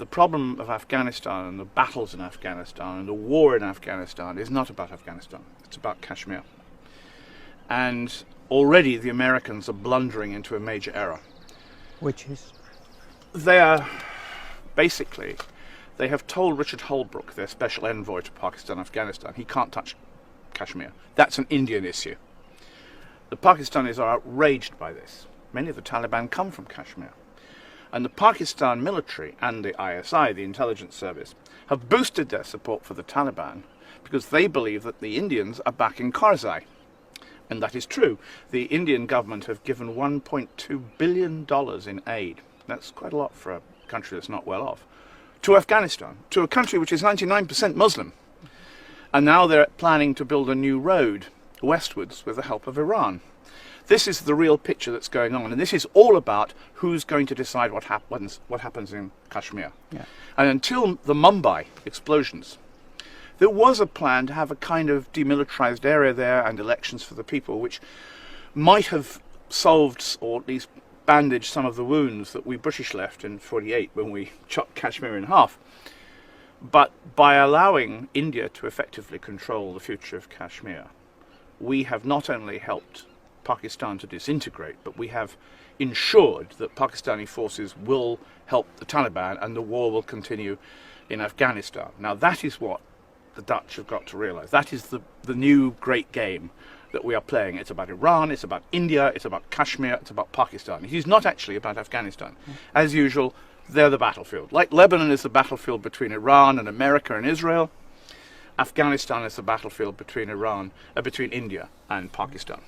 The problem of Afghanistan and the battles in Afghanistan and the war in Afghanistan is not about Afghanistan. It's about Kashmir. And already the Americans are blundering into a major error. Which is? They have told Richard Holbrooke, their special envoy to Pakistan and Afghanistan, he can't touch Kashmir. That's an Indian issue. The Pakistanis are outraged by this. Many of the Taliban come from Kashmir. And the Pakistan military and the ISI, the intelligence service, have boosted their support for the Taliban because they believe that the Indians are backing Karzai. And that is true. The Indian government have given $1.2 billion in aid. That's quite a lot for a country that's not well off. To Afghanistan, to a country which is 99% Muslim. And now they're planning to build a new road westwards with the help of Iran. This is the real picture that's going on, and this is all about who's going to decide what happens in Kashmir. Yeah. And until the Mumbai explosions, there was a plan to have a kind of demilitarized area there and elections for the people, which might have solved or at least bandaged some of the wounds that we British left in 48 when we chopped Kashmir in half. But by allowing India to effectively control the future of Kashmir, we have not only helped Pakistan to disintegrate, but we have ensured that Pakistani forces will help the Taliban and the war will continue in Afghanistan. Now that is what the Dutch have got to realize. That is the new great game that we are playing. It's about Iran, it's about India, it's about Kashmir, it's about Pakistan. It is not actually about Afghanistan. As usual, they're the battlefield. Like Lebanon is the battlefield between Iran and America and Israel, Afghanistan is the battlefield between between India and Pakistan.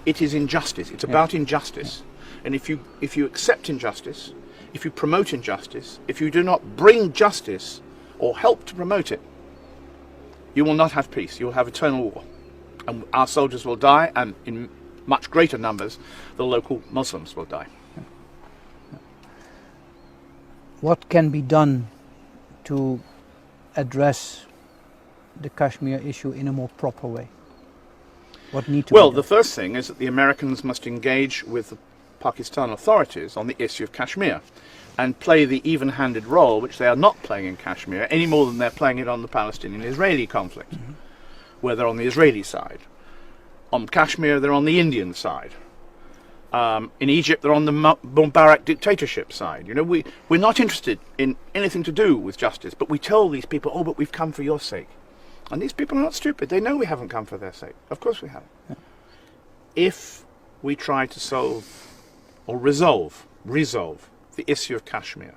It is injustice. It's about injustice. And if you accept injustice, if you promote injustice, if you do not bring justice or help to promote it, you will not have peace. You will have eternal war. And our soldiers will die, and in much greater numbers, the local Muslims will die. What can be done to address the Kashmir issue in a more proper way? What need to be done? The first thing is that the Americans must engage with the Pakistan authorities on the issue of Kashmir and play the even-handed role which they are not playing in Kashmir any more than they're playing it on the Palestinian-Israeli conflict, where they're on the Israeli side. On Kashmir, they're on the Indian side. In Egypt, they're on the Mubarak dictatorship side. You know, we're not interested in anything to do with justice, but we tell these people, oh, but we've come for your sake. And these people are not stupid. They know we haven't come for their sake. Of course we haven't. Yeah. If we try to solve or resolve the issue of Kashmir,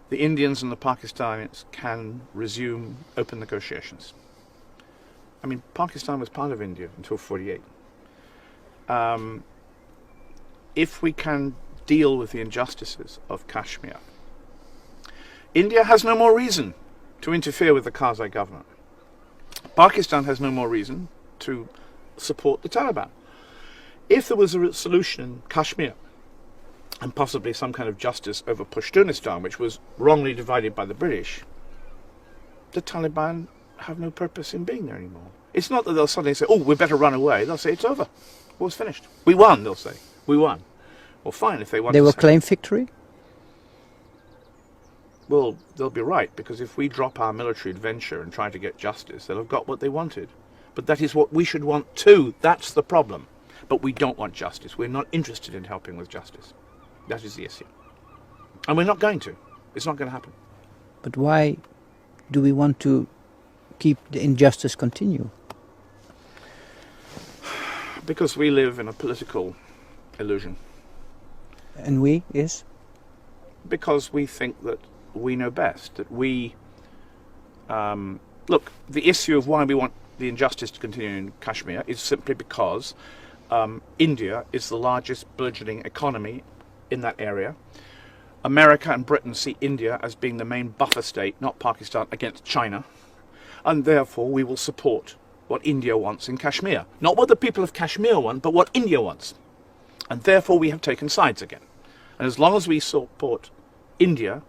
the Indians and the Pakistanis can resume open negotiations. I mean, Pakistan was part of India until 48. If we can deal with the injustices of Kashmir, India has no more reason to interfere with the Karzai government. Pakistan has no more reason to support the Taliban. If there was a solution in Kashmir, and possibly some kind of justice over Pashtunistan, which was wrongly divided by the British, the Taliban have no purpose in being there anymore. It's not that they'll suddenly say, oh, we better run away. They'll say, it's over. War's finished. We won, they'll say. We won. Well, fine, if they want They to will say, claim victory? well, they'll be right, because if we drop our military adventure and try to get justice, they'll have got what they wanted. But that is what we should want too. That's the problem. But we don't want justice. We're not interested in helping with justice. That is the issue. And we're not going to. It's not going to happen. But why do we want to keep the injustice continue? Because we live in a political illusion. And we is? Because we think that we know best, that we... look, the issue of why we want the injustice to continue in Kashmir is simply because India is the largest burgeoning economy in that area. America and Britain see India as being the main buffer state, not Pakistan, against China. And therefore we will support what India wants in Kashmir. Not what the people of Kashmir want, but what India wants. And therefore we have taken sides again. And as long as we support India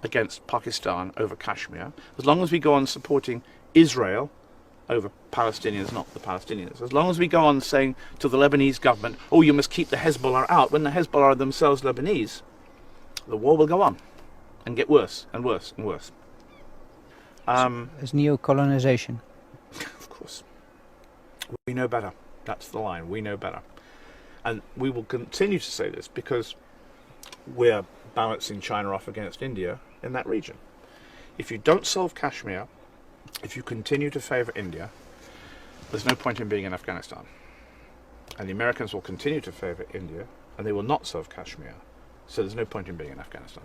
against Pakistan over Kashmir, as long as we go on supporting Israel over Palestinians, not the Palestinians, as long as we go on saying to the Lebanese government, oh, you must keep the Hezbollah out, when the Hezbollah are themselves Lebanese, the war will go on and get worse and worse and worse. As neo-colonization. Of course. We know better. That's the line. We know better. And we will continue to say this because we're balancing China off against India in that region. If you don't solve Kashmir, if you continue to favour India, there's no point in being in Afghanistan. And the Americans will continue to favour India, and they will not solve Kashmir. So there's no point in being in Afghanistan.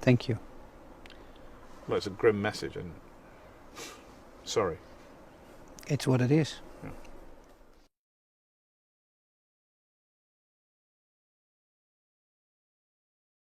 Thank you. Well, it's a grim message, and sorry. It's what it is.